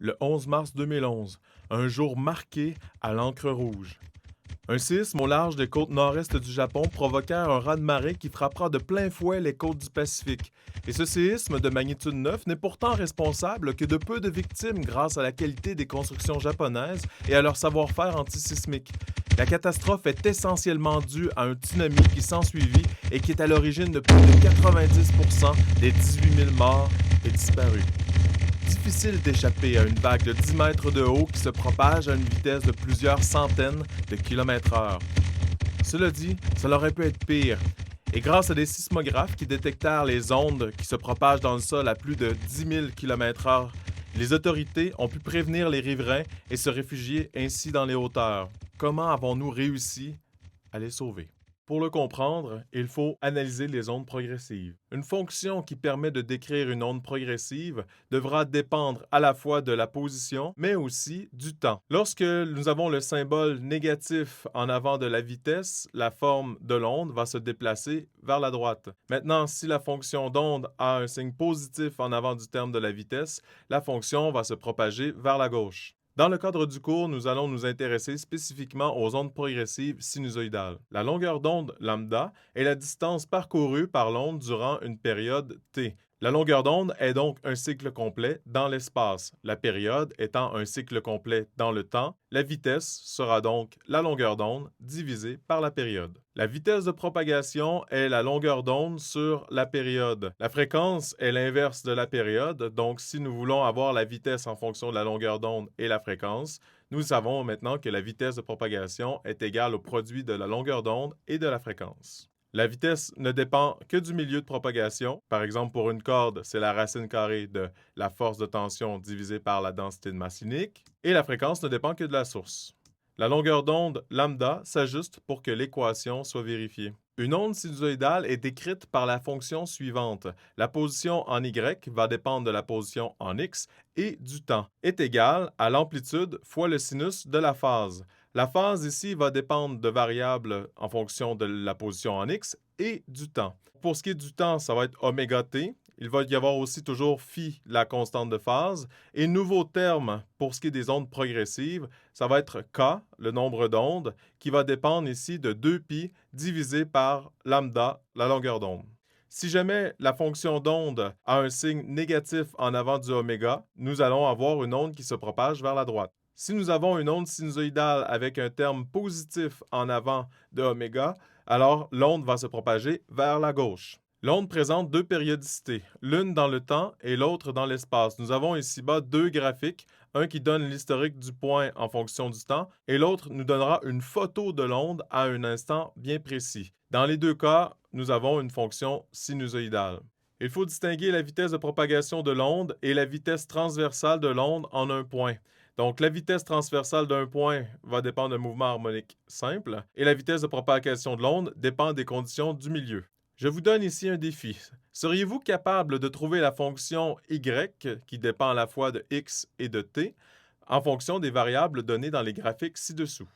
le 11 mars 2011, un jour marqué à l'encre rouge. Un séisme au large des côtes nord-est du Japon provoqua un raz-de-marée qui frappera de plein fouet les côtes du Pacifique. Et ce séisme de magnitude 9 n'est pourtant responsable que de peu de victimes grâce à la qualité des constructions japonaises et à leur savoir-faire antisismique. La catastrophe est essentiellement due à un tsunami qui s'ensuivit et qui est à l'origine de plus de 90% des 18 000 morts et disparus. Difficile d'échapper à une vague de 10 mètres de haut qui se propage à une vitesse de plusieurs centaines de kilomètres/heure. Cela dit, ça aurait pu être pire. Et grâce à des sismographes qui détectèrent les ondes qui se propagent dans le sol à plus de 10 000 km/h, les autorités ont pu prévenir les riverains et se réfugier ainsi dans les hauteurs. Comment avons-nous réussi à les sauver? Pour le comprendre, il faut analyser les ondes progressives. Une fonction qui permet de décrire une onde progressive devra dépendre à la fois de la position, mais aussi du temps. Lorsque nous avons le symbole négatif en avant de la vitesse, la forme de l'onde va se déplacer vers la droite. Maintenant, si la fonction d'onde a un signe positif en avant du terme de la vitesse, la fonction va se propager vers la gauche. Dans le cadre du cours, nous allons nous intéresser spécifiquement aux ondes progressives sinusoïdales. La longueur d'onde lambda est la distance parcourue par l'onde durant une période t. La longueur d'onde est donc un cycle complet dans l'espace, la période étant un cycle complet dans le temps. La vitesse sera donc la longueur d'onde divisée par la période. La vitesse de propagation est la longueur d'onde sur la période. La fréquence est l'inverse de la période, donc si nous voulons avoir la vitesse en fonction de la longueur d'onde et la fréquence, nous savons maintenant que la vitesse de propagation est égale au produit de la longueur d'onde et de la fréquence. La vitesse ne dépend que du milieu de propagation. Par exemple, pour une corde, c'est la racine carrée de la force de tension divisée par la densité de masse unique. Et la fréquence ne dépend que de la source. La longueur d'onde lambda s'ajuste pour que l'équation soit vérifiée. Une onde sinusoïdale est décrite par la fonction suivante. La position en y va dépendre de la position en x et du temps, est égale à l'amplitude fois le sinus de la phase. La phase ici va dépendre de variables en fonction de la position en x et du temps. Pour ce qui est du temps, ça va être oméga t. Il va y avoir aussi toujours phi, la constante de phase. Et nouveau terme pour ce qui est des ondes progressives, ça va être k, le nombre d'ondes, qui va dépendre ici de 2π divisé par lambda, la longueur d'onde. Si jamais la fonction d'onde a un signe négatif en avant du oméga, nous allons avoir une onde qui se propage vers la droite. Si nous avons une onde sinusoïdale avec un terme positif en avant de oméga, alors l'onde va se propager vers la gauche. L'onde présente deux périodicités, l'une dans le temps et l'autre dans l'espace. Nous avons ici-bas deux graphiques, un qui donne l'historique du point en fonction du temps et l'autre nous donnera une photo de l'onde à un instant bien précis. Dans les deux cas, nous avons une fonction sinusoïdale. Il faut distinguer la vitesse de propagation de l'onde et la vitesse transversale de l'onde en un point. Donc, la vitesse transversale d'un point va dépendre d'un mouvement harmonique simple et la vitesse de propagation de l'onde dépend des conditions du milieu. Je vous donne ici un défi. Seriez-vous capable de trouver la fonction y qui dépend à la fois de x et de t en fonction des variables données dans les graphiques ci-dessous?